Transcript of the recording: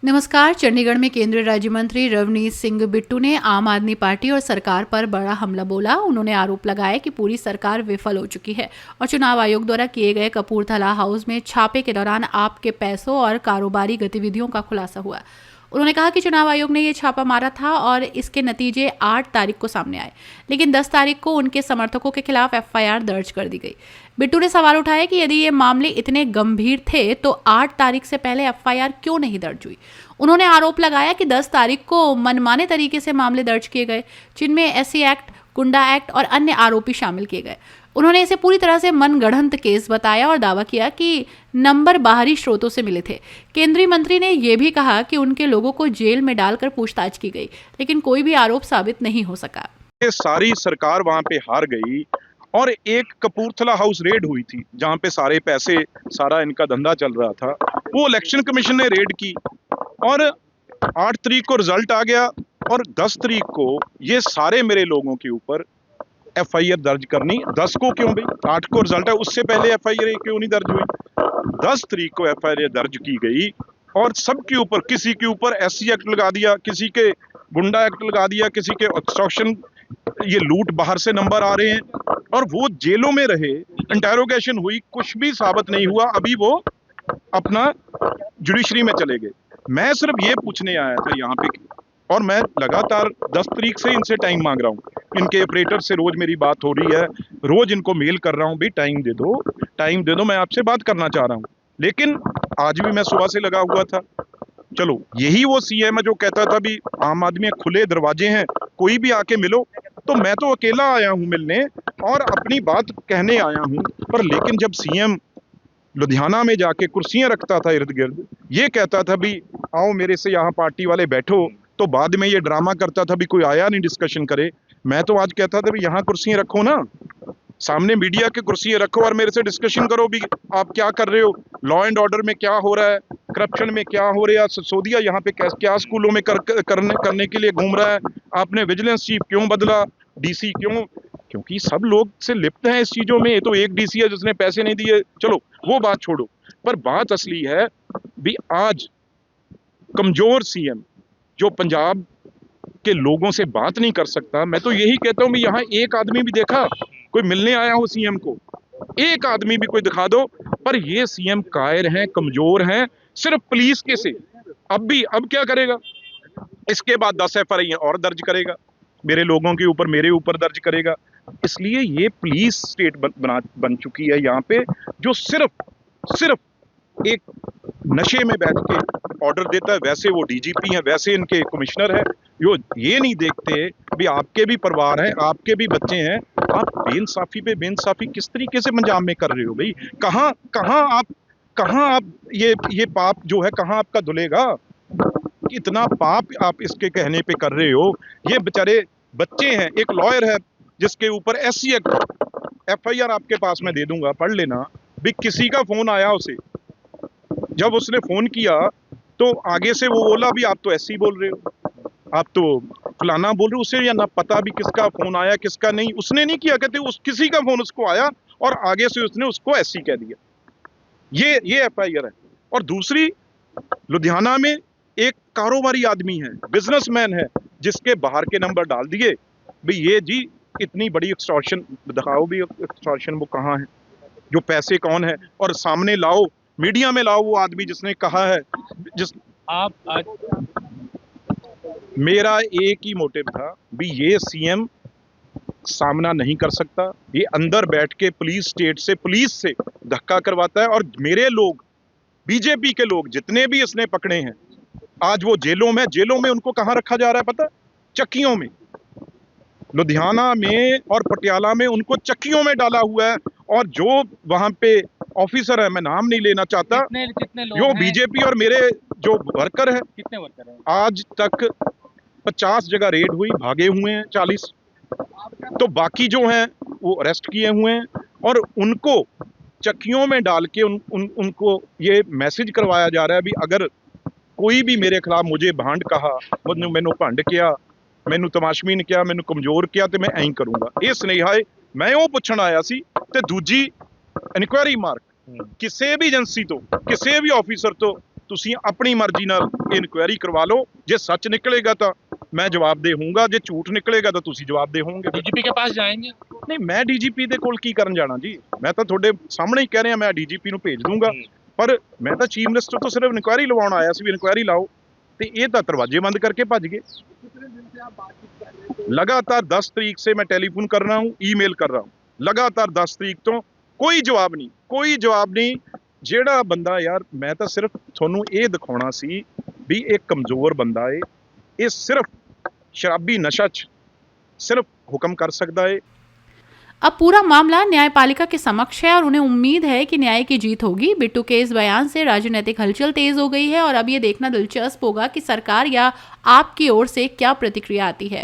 नमस्कार। चंडीगढ़ में केंद्रीय राज्य मंत्री रवनीत सिंह बिट्टू ने आम आदमी पार्टी और सरकार पर बड़ा हमला बोला। उन्होंने आरोप लगाया कि पूरी सरकार विफल हो चुकी है और चुनाव आयोग द्वारा किए गए कपूरथला हाउस में छापे के दौरान आपके पैसों और कारोबारी गतिविधियों का खुलासा हुआ। उन्होंने कहा कि चुनाव आयोग ने ये छापा मारा था और इसके नतीजे 8 तारीख को सामने आए, लेकिन 10 तारीख को उनके समर्थकों के खिलाफ एफआईआर दर्ज कर दी गई। बिट्टू ने सवाल उठाया कि यदि ये मामले इतने गंभीर थे तो 8 तारीख से पहले एफआईआर क्यों नहीं दर्ज हुई। उन्होंने आरोप लगाया कि 10 तारीख को मनमाने तरीके से मामले दर्ज किए गए, जिनमें एससी एक्ट, गुंडा एक्ट और अन्य आरोपी शामिल किए गए। उन्होंने इसे पूरी तरह से मनगढ़ंत केस बताया और दावा किया कि नंबर बाहरी स्रोतों से मिले थे। केंद्रीय मंत्री ने यह भी कहा कि उनके लोगों को जेल में डालकर पूछताछ की गई, लेकिन कोई भी आरोप साबित नहीं हो सका। ये सारी सरकार वहां पे हार गई और एक कपूरथला हाउस रेड हुई थी जहां पे सारे पैसे, सारा इनका धंधा चल रहा था। वो इलेक्शन कमीशन ने रेड की और 8 तारीख को रिजल्ट आ गया और 10 तारीख को ये सारे मेरे लोगों के ऊपर एफआईआर दर्ज करनी। 10 को क्यों भाई, 8 को रिजल्ट है, उससे पहले एफआईआर क्यों नहीं दर्ज हुई? 10 तारीख को एफआईआर दर्ज की गई और सबके ऊपर, किसी के ऊपर एससी एक्ट लगा दिया, किसी के गुंडा एक्ट लगा दिया, किसी के ऑब्स्ट्रक्शन, ये लूट बाहर से नंबर आ रहे हैं और वो जेलों में रहे। इंटेरोगेशन हुई, कुछ भी साबित नहीं हुआ। अभी वो अपना जुडिशरी में चले गए। मैं सिर्फ ये पूछने आया था यहाँ पे, और मैं लगातार 10 तारीख से इनसे टाइम मांग रहा हूँ। इनके ऑपरेटर से रोज मेरी बात हो रही है, रोज इनको मेल कर रहा हूँ, भाई टाइम दे दो, टाइम दे दो, मैं आपसे बात करना चाह रहा हूँ। लेकिन आज भी मैं सुबह से लगा हुआ था। चलो, यही वो सीएम है जो कहता था भी आम आदमी खुले दरवाजे हैं, कोई भी आके मिलो। तो मैं तो अकेला आया हूँ मिलने और अपनी बात कहने आया हूँ। पर लेकिन जब सीएम लुधियाना में जाके कुर्सियां रखता था इर्द गिर्द, ये कहता था भी आओ मेरे से यहाँ पार्टी वाले बैठो, तो बाद में ये ड्रामा करता था भी कोई आया नहीं डिस्कशन करे। मैं तो आज कहता था भी यहाँ कुर्सियां रखो ना, सामने मीडिया की कुर्सियां रखो और मेरे से डिस्कशन करो भी आप क्या कर रहे हो, लॉ एंड ऑर्डर में क्या हो रहा है, करप्शन में क्या हो रहा है, सिसोदिया यहाँ पे क्या स्कूलों में करने के लिए घूम रहा है, आपने विजिलेंस चीफ क्यों बदला, डीसी क्यों? क्योंकि सब लोग से लिप्त हैं इस चीजों में। ये तो एक डीसी है जिसने पैसे नहीं दिए, चलो वो बात छोड़ो, पर बात असली है भी आज कमजोर सीएम जो पंजाब के लोगों से बात नहीं कर सकता। मैं तो यही कहता हूं भी यहाँ एक आदमी भी देखा कोई मिलने आया हो सीएम को, एक आदमी भी कोई दिखा दो। पर ये सीएम कायर हैं, कमजोर हैं, सिर्फ पुलिस के से। अब क्या करेगा? इसके बाद 10 एफआईआर और दर्ज करेगा मेरे लोगों के ऊपर, मेरे ऊपर दर्ज करेगा। इसलिए ये पुलिस स्टेट बन चुकी है यहाँ पे, जो सिर्फ एक नशे में बैठ के ऑर्डर देता है। वैसे वो डीजीपी हैं, वैसे इनके कमिश्नर हैं, जो ये नहीं देखते भी आपके भी परिवार हैं, आपके भी बच्चे हैं। आप बेइंसाफी पे बेइंसाफी किस तरीके से पंजाब में कर रहे हो भाई? कहाँ आप ये पाप जो है कहाँ आपका धुलेगा? इतना पाप आप इसके कहने पे कर रहे हो। ये बेचारे बच्चे हैं, एक लॉयर है जिसके ऊपर एससी एक्ट, एफआईआर आपके पास मैं दे दूंगा, पढ़ लेना भी। किसी का फोन आया उसे, जब उसने फोन किया तो आगे से वो बोला भी आप तो एससी बोल रहे हो, आप तो फलाना बोल रहे हो। उसे या ना पता भी किसका फोन आया किसका नहीं, उसने नहीं किया, कहते उस किसी का फोन उसको आया और आगे से उसने उसको एससी कह दिया। ये एफआईआर है। और दूसरी, लुधियाना में एक कारोबारी आदमी है, बिजनेसमैन है, जिसके बाहर के नंबर डाल दिए भाई ये जी इतनी बड़ी एक्सटॉर्शन, दिखाओ भी एक्सटॉर्शन वो कहाँ है, जो पैसे कौन है, और सामने लाओ, मीडिया में लाओ वो आदमी जिसने कहा है। आप आज मेरा एक ही मोटिव था भी ये सीएम सामना नहीं कर सकता, ये अंदर बैठ के पुलिस से धक्का करवाता है। और मेरे लोग, बीजेपी के लोग जितने भी इसने पकड़े हैं, आज वो जेलों में उनको कहां रखा जा रहा है पता? चक्कियों में। लुधियाना में और पटियाला में उनको चक्कियों में डाला हुआ है। और जो वहां पे ऑफिसर है, मैं नाम नहीं लेना चाहता, कितने लोग जो बीजेपी और मेरे जो वर्कर है, कितने वर्कर हैं? आज तक 50 जगह रेड हुई, भागे हुए हैं 40। तो बाकी जो हैं वो अरेस्ट किए हुए हैं और उनको चक्कियों में डाल के उनको ये मैसेज करवाया जा रहा है भी अगर कोई भी मेरे खिलाफ मुझे भांड कहा, मैनू भंड किया, मैनू तमाशबीन किया, मैनू कमजोर किया, तो मैं ऐं करूंगा। ये स्नेहा है। मैं वो पुछण आया सी ते दूजी इनक्वायरी मार्क किसी भी एजेंसी तो, किसी भी ऑफिसर तो ਤੁਸੀਂ ਆਪਣੀ ਮਰਜ਼ੀ ਨਾਲ ਇਨਕੁਆਇਰੀ ਕਰਵਾ ਲਓ। ਜੇ ਸੱਚ ਨਿਕਲੇਗਾ ਤਾਂ ਮੈਂ ਜਵਾਬਦੇਹ ਹੋਊਂਗਾ, ਜੇ ਝੂਠ ਨਿਕਲੇਗਾ ਤਾਂ ਤੁਸੀਂ ਜਵਾਬਦੇਹ ਹੋਵੋਗੇ। डीजीपी के पास जाएंगे? ਨਹੀਂ, ਮੈਂ ਡੀਜੀਪੀ ਦੇ ਕੋਲ ਕੀ ਕਰਨ ਜਾਣਾ ਜੀ? ਮੈਂ ਤਾਂ ਤੁਹਾਡੇ ਸਾਹਮਣੇ ਹੀ ਕਹਿ ਰਿਹਾ, ਮੈਂ ਡੀਜੀਪੀ ਨੂੰ ਭੇਜ ਦੂੰਗਾ। ਪਰ ਮੈਂ ਤਾਂ ਚੀਫ ਮਿਨਿਸਟਰ ਤੋਂ ਸਿਰਫ ਇਨਕੁਆਇਰੀ ਲਵਾਉਣ ਆਇਆ ਸੀ ਵੀ ਇਨਕੁਆਇਰੀ ਲਾਓ, ਤੇ ਇਹ ਤਾਂ ਦਰਵਾजे ਬੰਦ करके ਭੱਜ गए। लगातार 10 तरीक से मैं टेलीफोन कर रहा हूँ, ईमेल कर रहा हूँ, लगातार 10 तरीक तो कोई जवाब नहीं, कोई जवाब नहीं। ਜਿਹੜਾ ਬੰਦਾ, ਯਾਰ ਮੈਂ ਤਾਂ ਸਿਰਫ ਤੁਹਾਨੂੰ ਇਹ ਦਿਖਾਉਣਾ ਸੀ ਵੀ ਇਹ ਕਮਜ਼ੋਰ ਬੰਦਾ ਏ, ਇਹ ਸਿਰਫ ਸ਼ਰਾਬੀ ਨਸ਼ਾ 'ਚ सिर्फ हुक्म कर सकता है। अब पूरा मामला न्यायपालिका के समक्ष है और उन्हें उम्मीद है कि न्याय की जीत होगी। बिट्टू के इस बयान से राजनीतिक हलचल तेज हो गई है और अब ये देखना दिलचस्प होगा कि सरकार या आप की ओर से क्या प्रतिक्रिया आती है।